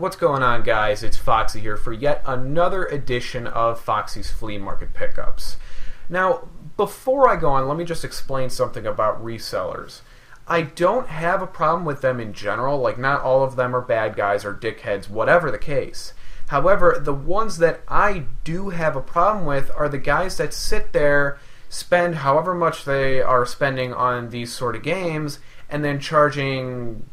What's going on, guys? It's Foxxy here for yet another edition of Foxxy's Flea Market Pickups. Now, before I go on, let me just explain something about resellers. I don't have a problem with them in general, like not all of them are bad guys or dickheads, whatever the case. However, the ones that I do have a problem with are the guys that sit there, spend however much they are spending on these sort of games, and then charging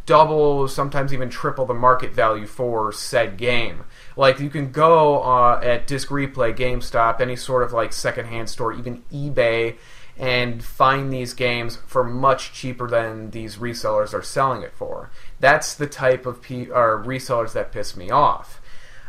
double, sometimes even triple the market value for said game. Like, you can go at Disc Replay, GameStop, any sort of like secondhand store, even eBay, and find these games for much cheaper than these resellers are selling it for. That's the type of resellers that piss me off.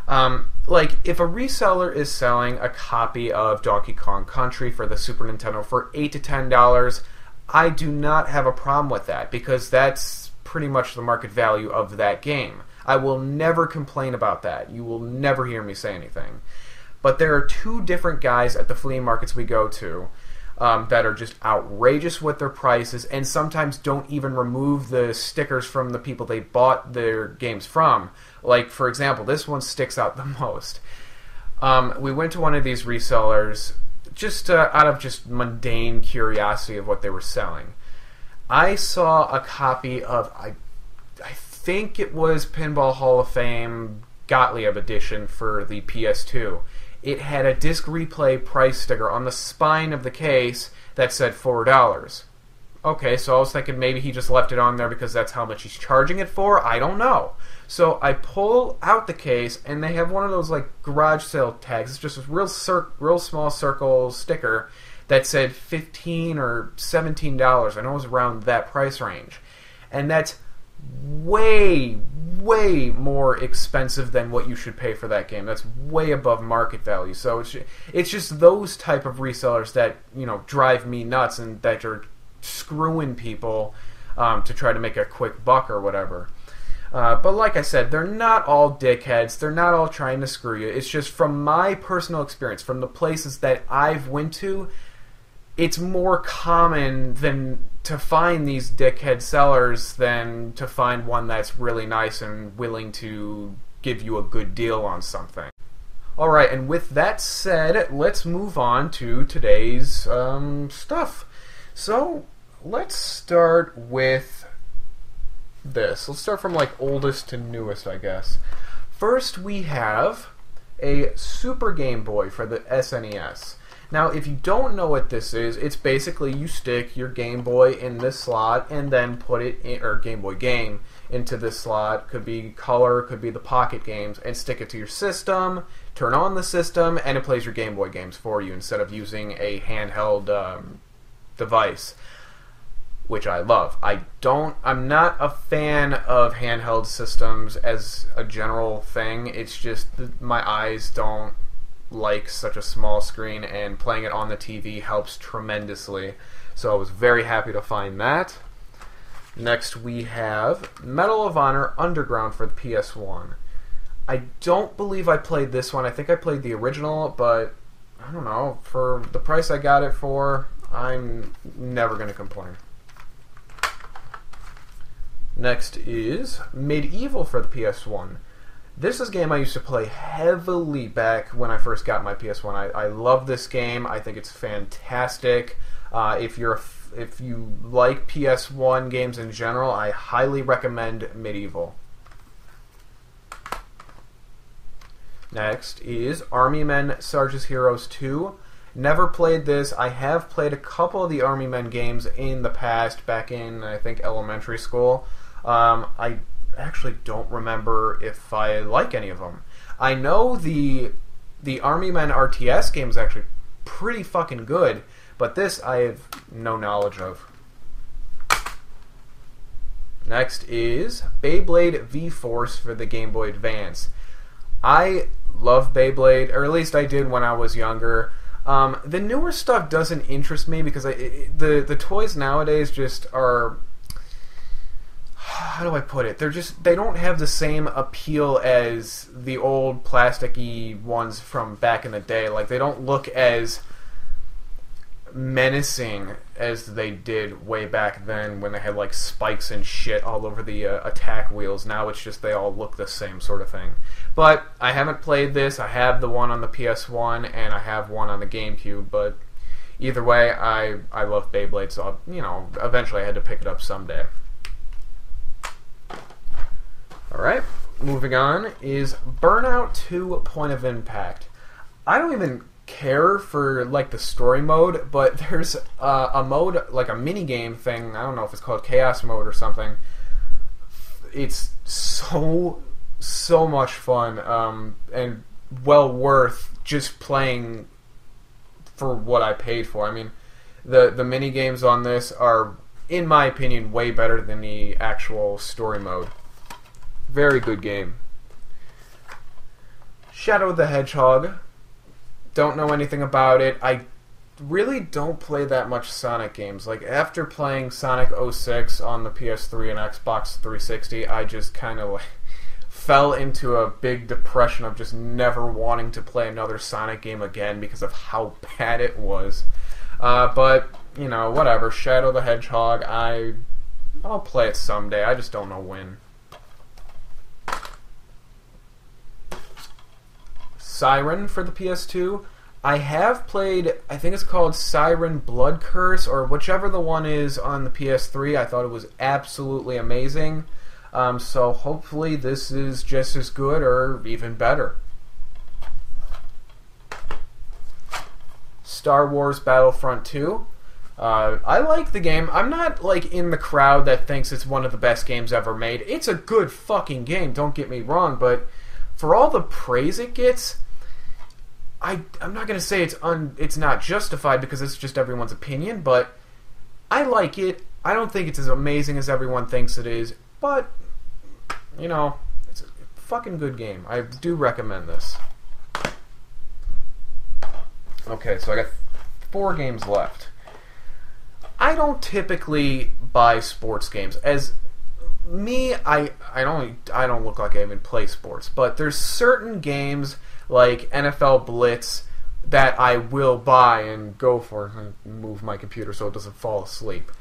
Like, if a reseller is selling a copy of Donkey Kong Country for the Super Nintendo for $8 to $10, I do not have a problem with that, because that's pretty much the market value of that game. I will never complain about that. You will never hear me say anything. But there are two different guys at the flea markets we go to that are just outrageous with their prices, and sometimes don't even remove the stickers from the people they bought their games from. Like, for example, this one sticks out the most. We went to one of these resellers just out of just mundane curiosity of what they were selling. I saw a copy of, I think it was Pinball Hall of Fame Gottlieb edition for the PS2. It had a Disc Replay price sticker on the spine of the case that said $4. Okay, so I was thinking maybe he just left it on there because that's how much he's charging it for. I don't know. So I pull out the case, and they have one of those like garage sale tags. It's just a real small circle sticker that said $15 or $17. I know it was around that price range. And that's way, way more expensive than what you should pay for that game. That's way above market value. So it's just those type of resellers that, you know, drive me nuts, and that are screwing people to try to make a quick buck or whatever. But like I said, they're not all dickheads. They're not all trying to screw you. It's just from my personal experience, from the places that I've went to, it's more common than to find these dickhead sellers than to find one that's really nice and willing to give you a good deal on something. Alright, and with that said, let's move on to today's stuff. So, let's start with this. Let's start from like oldest to newest, I guess. First, we have a Super Game Boy for the SNES. Now, if you don't know what this is, it's basically you stick your Game Boy in this slot and then put it in, or Game Boy game into this slot. Could be color, could be the pocket games, and stick it to your system, turn on the system, and it plays your Game Boy games for you instead of using a handheld device, which I love. I'm not a fan of handheld systems as a general thing. It's just my eyes don't like such a small screen, and playing it on the TV helps tremendously. So I was very happy to find that. Next we have Medal of Honor Underground for the PS1. I don't believe I played this one. I think I played the original, but I don't know. For the price I got it for, I'm never going to complain. Next is Medieval for the PS1. This is a game I used to play heavily back when I first got my PS1. I love this game. I think it's fantastic. If you like PS1 games in general, I highly recommend Medieval. Next is Army Men Sarge's Heroes 2. Never played this. I have played a couple of the Army Men games in the past, back in, I think, elementary school. I actually don't remember if I like any of them. I know the Army Men RTS game is actually pretty fucking good, but this I have no knowledge of. Next is Beyblade V-Force for the Game Boy Advance. I love Beyblade, or at least I did when I was younger. The newer stuff doesn't interest me because the toys nowadays just are, how do I put it? They don't have the same appeal as the old plasticky ones from back in the day. Like, they don't look as menacing as they did way back then when they had like spikes and shit all over the attack wheels. Now it's just they all look the same sort of thing. But I haven't played this. I have the one on the PS1 and I have one on the GameCube, but either way, I love Beyblade, so eventually I had to pick it up someday. Alright, moving on is Burnout 2 Point of Impact. I don't even care for like the story mode, but there's a mode, like a mini game thing, I don't know if it's called Chaos Mode or something. It's so much fun, and well worth just playing for what I paid for. I mean, the mini games on this are, in my opinion, way better than the actual story mode. Very good game. Shadow the Hedgehog. Don't know anything about it. I really don't play that much Sonic games. Like, after playing Sonic 06 on the PS3 and Xbox 360, I just kind of fell into a big depression of just never wanting to play another Sonic game again because of how bad it was. But, whatever. Shadow the Hedgehog, I'll play it someday. I just don't know when. Siren for the PS2. I have played, I think it's called Siren Blood Curse, or whichever the one is on the PS3. I thought it was absolutely amazing. So hopefully this is just as good or even better. Star Wars Battlefront 2. I like the game. I'm not like in the crowd that thinks it's one of the best games ever made. It's a good fucking game, don't get me wrong, but for all the praise it gets, I'm not going to say it's not justified because it's just everyone's opinion, but I like it. I don't think it's as amazing as everyone thinks it is, but, it's a fucking good game. I do recommend this. Okay, so I got 4 games left. I don't typically buy sports games. As me, I don't look like I even play sports, but there's certain games like NFL Blitz that I will buy and go for and move my computer so it doesn't fall asleep.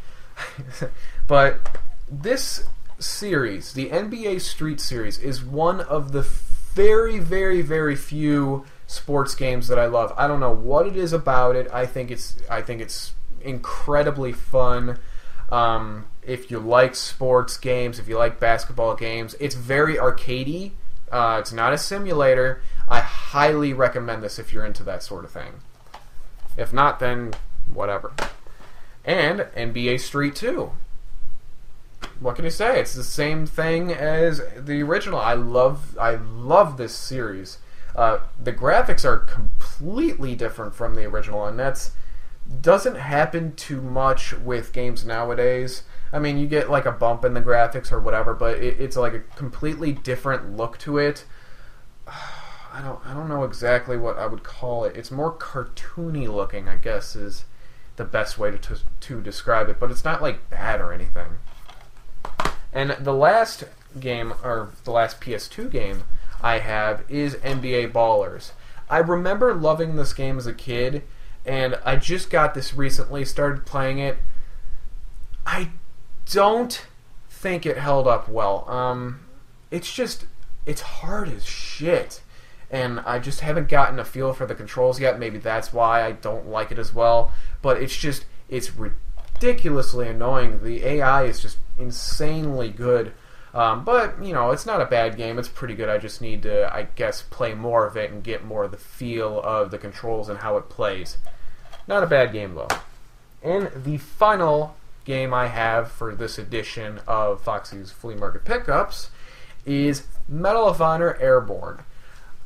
But this series, the NBA Street Series, is one of the very, very, very few sports games that I love. I don't know what it is about it. I think it's incredibly fun. If you like sports games, if you like basketball games, it's very arcadey. It's not a simulator. I highly recommend this if you're into that sort of thing. If not, then whatever. And NBA Street 2. What can you say? It's the same thing as the original. I love this series. The graphics are completely different from the original, and that's doesn't happen too much with games nowadays. I mean, you get like a bump in the graphics or whatever, but it's like a completely different look to it. I don't know exactly what I would call it. It's more cartoony looking, I guess, is the best way to describe it. But it's not like bad or anything. And the last game, or the last PS2 game I have is NBA Ballers. I remember loving this game as a kid, and I just got this recently, started playing it. I don't think it held up well. It's hard as shit. And I just haven't gotten a feel for the controls yet. Maybe that's why I don't like it as well. But it's ridiculously annoying. The AI is just insanely good. But, it's not a bad game. It's pretty good. I just need to, I guess, play more of it and get more of the feel of the controls and how it plays. Not a bad game, though. And the final game I have for this edition of Foxxy's Flea Market Pickups is Medal of Honor Airborne.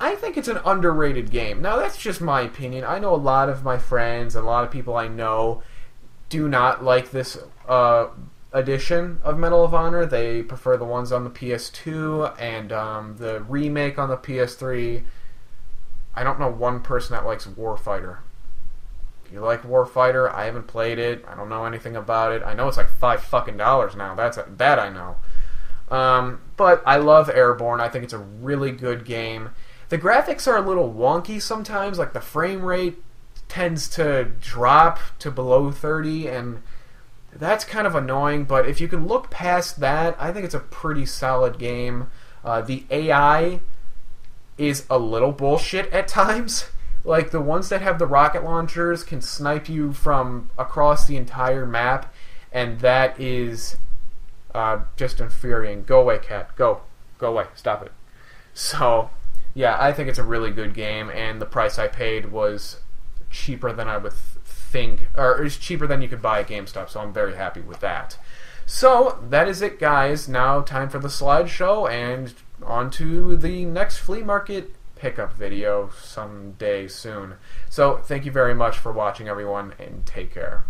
I think it's an underrated game. Now, that's just my opinion. I know a lot of my friends and a lot of people I know do not like this edition of Medal of Honor. They prefer the ones on the PS2 and the remake on the PS3. I don't know one person that likes Warfighter. If you like Warfighter, I haven't played it. I don't know anything about it. I know it's like $5 now. That I know. But I love Airborne. I think it's a really good game. The graphics are a little wonky sometimes, like the frame rate tends to drop to below 30, and that's kind of annoying. But if you can look past that, I think it's a pretty solid game. The AI is a little bullshit at times. Like, the ones that have the rocket launchers can snipe you from across the entire map, and that is just infuriating. Go away, cat. Go away. Stop it. So, yeah, I think it's a really good game, and the price I paid was cheaper than I would think, or it's cheaper than you could buy at GameStop, so I'm very happy with that. So, that is it, guys. Now, time for the slideshow, and on to the next flea market pickup video someday soon. So, thank you very much for watching, everyone, and take care.